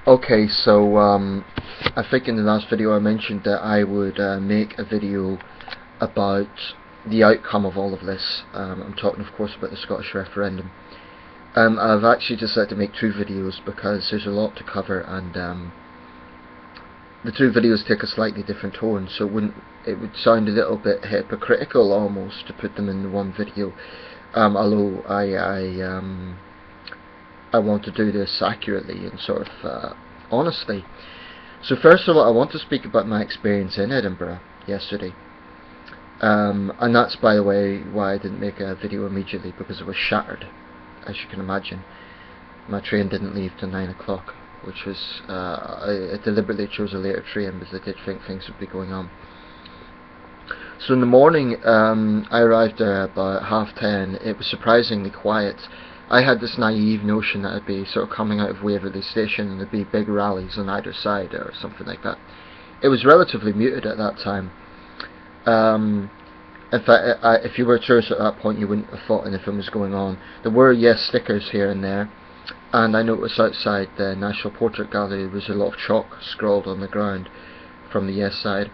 Okay, so I think in the last video I mentioned that I would make a video about the outcome of all of this. I'm talking of course about the Scottish referendum. I've actually decided to make two videos because there's a lot to cover, and the two videos take a slightly different tone, so it would sound a little bit hypocritical almost to put them in one video. Although I want to do this accurately and sort of honestly. So first of all, I want to speak about my experience in Edinburgh yesterday. And that's, by the way, why I didn't make a video immediately, because it was shattered, as you can imagine. My train didn't leave till 9 o'clock, which was, I deliberately chose a later train because I did think things would be going on. So in the morning, I arrived there about 10:30. It was surprisingly quiet. I had this naive notion that I'd be sort of coming out of Waverley Station and there'd be big rallies on either side or something like that. It was relatively muted at that time. In fact, if you were a tourist at that point, you wouldn't have thought anything was going on. There were yes stickers here and there, and I noticed outside the National Portrait Gallery there was a lot of chalk scrawled on the ground from the yes side.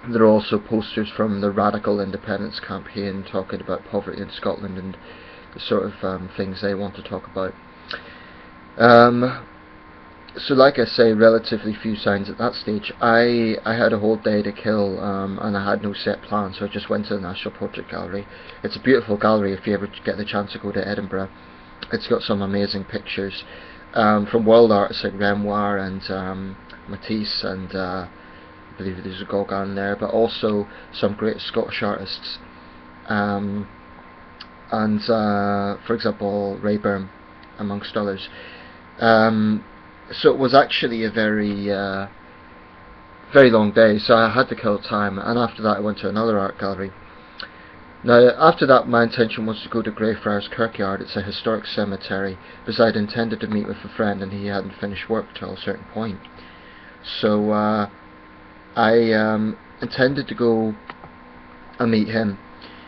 There are also posters from the Radical Independence Campaign talking about poverty in Scotland and the sort of things they want to talk about. So like I say, relatively few signs at that stage. I had a whole day to kill, and I had no set plan, so I just went to the National Portrait Gallery. It's a beautiful gallery if you ever get the chance to go to Edinburgh. It's got some amazing pictures from world artists like Renoir and Matisse, and I believe there's a Gauguin there, but also some great Scottish artists. And for example Rayburn, amongst others. So it was actually a very long day, so I had to kill time, and after that I went to another art gallery. Now after that my intention was to go to Greyfriars Kirkyard. It's a historic cemetery, because I'd intended to meet with a friend and he hadn't finished work till a certain point. So I intended to go and meet him.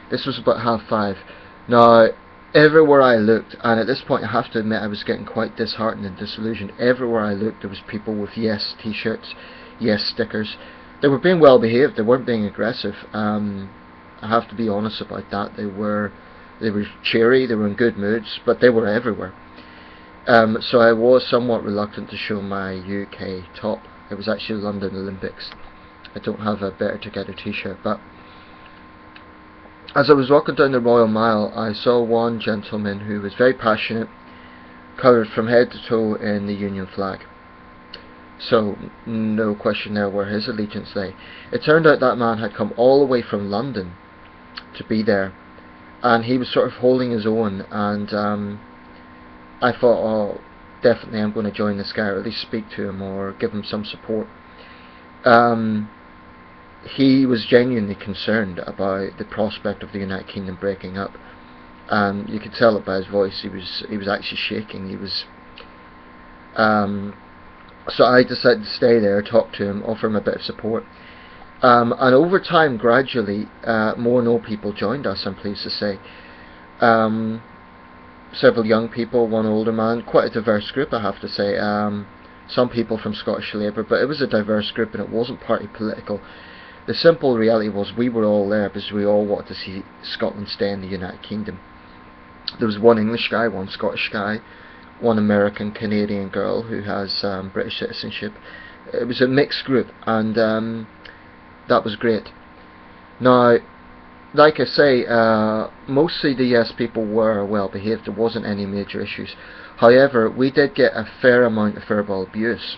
This was about 5:30. Now, everywhere I looked, and at this point I have to admit I was getting quite disheartened and disillusioned, everywhere I looked there was people with yes t-shirts, yes stickers. They were being well behaved, they weren't being aggressive. I have to be honest about that. They were cheery, they were in good moods, but they were everywhere. So I was somewhat reluctant to show my UK top. It was actually London Olympics. I don't have a Better Together t-shirt, but as I was walking down the Royal Mile, I saw one gentleman who was very passionate, covered from head to toe in the Union flag. So, no question there where his allegiance lay. It turned out that man had come all the way from London to be there, and he was sort of holding his own, and I thought, oh, definitely I'm going to join this guy, or at least speak to him, or give him some support. He was genuinely concerned about the prospect of the United Kingdom breaking up. You could tell it by his voice. He was actually shaking. He was. So I decided to stay there, talk to him, offer him a bit of support. And over time, gradually, more and more people joined us, I'm pleased to say. Several young people, one older man, quite a diverse group, I have to say. Some people from Scottish Labour, but it was a diverse group and it wasn't party political. The simple reality was we were all there because we all wanted to see Scotland stay in the United Kingdom. There was one English guy, one Scottish guy, one American Canadian girl who has British citizenship. It was a mixed group, and that was great. Now, like I say, mostly the yes people were well behaved. There wasn't any major issues. However, we did get a fair amount of verbal abuse.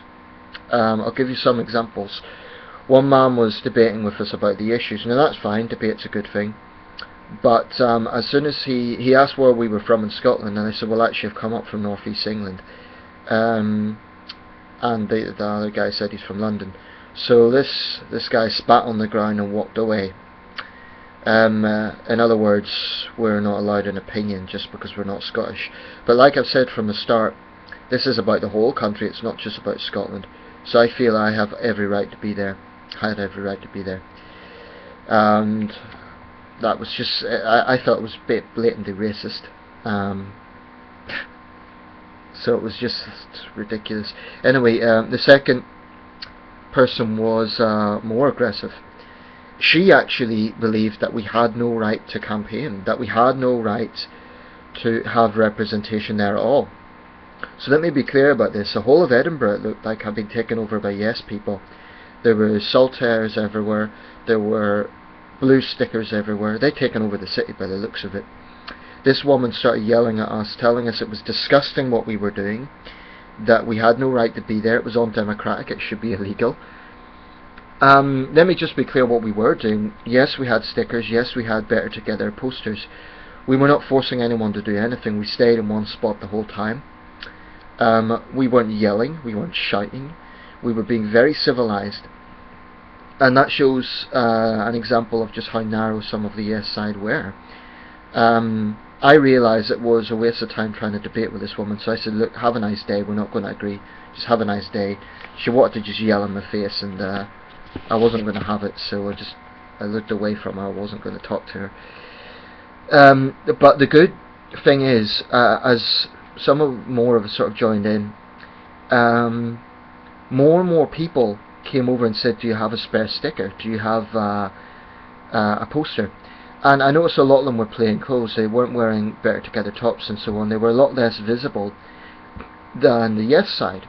I'll give you some examples. One man was debating with us about the issues. Now that's fine, debate's a good thing. But as soon as he asked where we were from in Scotland, and I said, well, actually I've come up from North East England. And the other guy said he's from London. So this guy spat on the ground and walked away. In other words, we're not allowed an opinion just because we're not Scottish. But like I've said from the start, this is about the whole country, it's not just about Scotland. So I feel I have every right to be there. I had every right to be there. And that was just, I thought it was a bit blatantly racist. So it was just ridiculous. Anyway, the second person was more aggressive. She actually believed that we had no right to campaign, that we had no right to have representation there at all. So let me be clear about this. The whole of Edinburgh looked like had been taken over by yes people. There were saltires everywhere, there were blue stickers everywhere. They'd taken over the city by the looks of it. This woman started yelling at us, telling us it was disgusting what we were doing, that we had no right to be there, it was undemocratic, it should be illegal. Let me just be clear what we were doing. Yes, we had stickers, yes, we had Better Together posters. We were not forcing anyone to do anything, we stayed in one spot the whole time. We weren't yelling, we weren't shouting, we were being very civilised. And that shows an example of just how narrow some of the yes side were. I realised it was a waste of time trying to debate with this woman, so I said, look, have a nice day, we're not going to agree, just have a nice day. She wanted to just yell in my face, and I wasn't going to have it, so I looked away from her, I wasn't going to talk to her. But the good thing is, as more of us sort of joined in, more and more people came over and said, do you have a spare sticker, do you have a poster? And I noticed a lot of them were plain clothes, they weren't wearing Better Together tops and so on, they were a lot less visible than the yes side.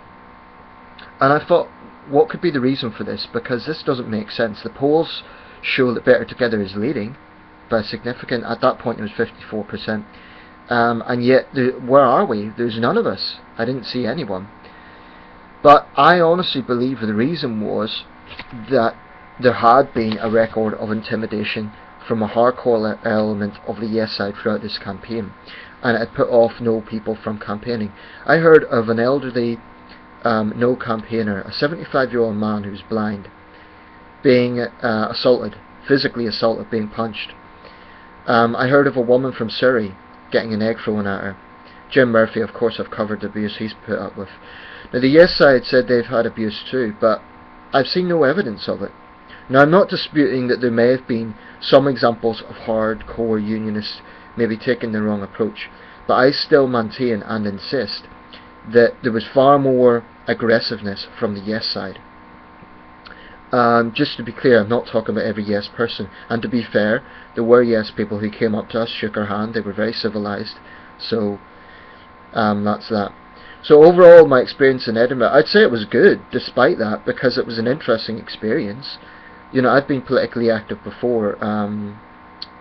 And I thought, what could be the reason for this? Because this doesn't make sense. The polls show that Better Together is leading by significant, at that point it was 54%, and yet where are we? There's none of us. I didn't see anyone. But I honestly believe the reason was that there had been a record of intimidation from a hardcore element of the yes side throughout this campaign, and it had put off no people from campaigning. I heard of an elderly no campaigner, a 75-year-old man who's blind, being assaulted, physically assaulted, being punched. I heard of a woman from Surrey getting an egg thrown at her. Jim Murphy, of course, I've covered the abuse he's put up with. Now the yes side said they've had abuse too, but I've seen no evidence of it. Now I'm not disputing that there may have been some examples of hardcore unionists maybe taking the wrong approach, but I still maintain and insist that there was far more aggressiveness from the yes side. Just to be clear, I'm not talking about every yes person, and to be fair, there were yes people who came up to us, shook our hand, they were very civilised, so that's that. So overall, my experience in Edinburgh, I'd say it was good despite that, because it was an interesting experience. You know, I'd been politically active before,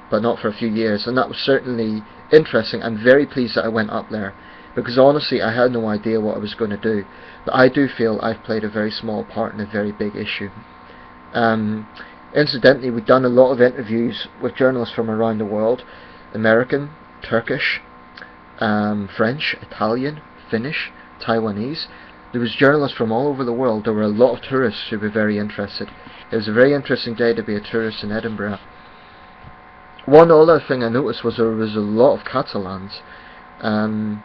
but not for a few years, and that was certainly interesting. I'm very pleased that I went up there, because honestly I had no idea what I was going to do, but I do feel I've played a very small part in a very big issue. Incidentally, we've done a lot of interviews with journalists from around the world, American, Turkish, French, Italian, Finnish, Taiwanese. There was journalists from all over the world. There were a lot of tourists who were very interested. It was a very interesting day to be a tourist in Edinburgh. One other thing I noticed was there was a lot of Catalans, and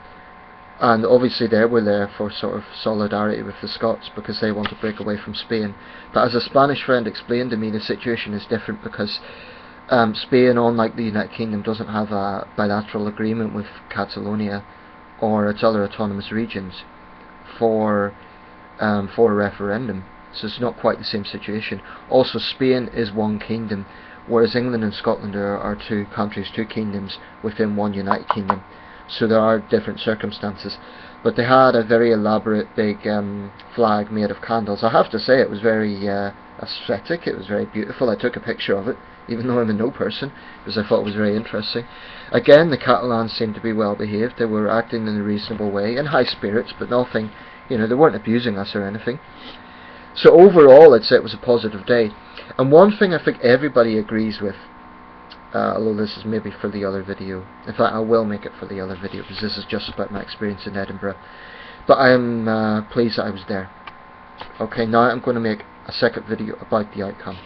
obviously they were there for sort of solidarity with the Scots because they want to break away from Spain. But as a Spanish friend explained to me, the situation is different because Spain, unlike the United Kingdom, doesn't have a bilateral agreement with Catalonia or its other autonomous regions for a referendum. So it's not quite the same situation. Also, Spain is one kingdom, whereas England and Scotland are two countries, two kingdoms within one United Kingdom. So there are different circumstances. But they had a very elaborate big flag made of candles. I have to say it was very aesthetic, it was very beautiful. I took a picture of it, even though I'm a no person, because I thought it was very interesting. Again, the Catalans seemed to be well behaved. They were acting in a reasonable way, in high spirits, but nothing, you know, they weren't abusing us or anything. So overall, I'd say it was a positive day. And one thing I think everybody agrees with, although this is maybe for the other video, in fact I will make it for the other video because this is just about my experience in Edinburgh, but I am pleased that I was there. Okay, now I'm going to make a second video about the outcome.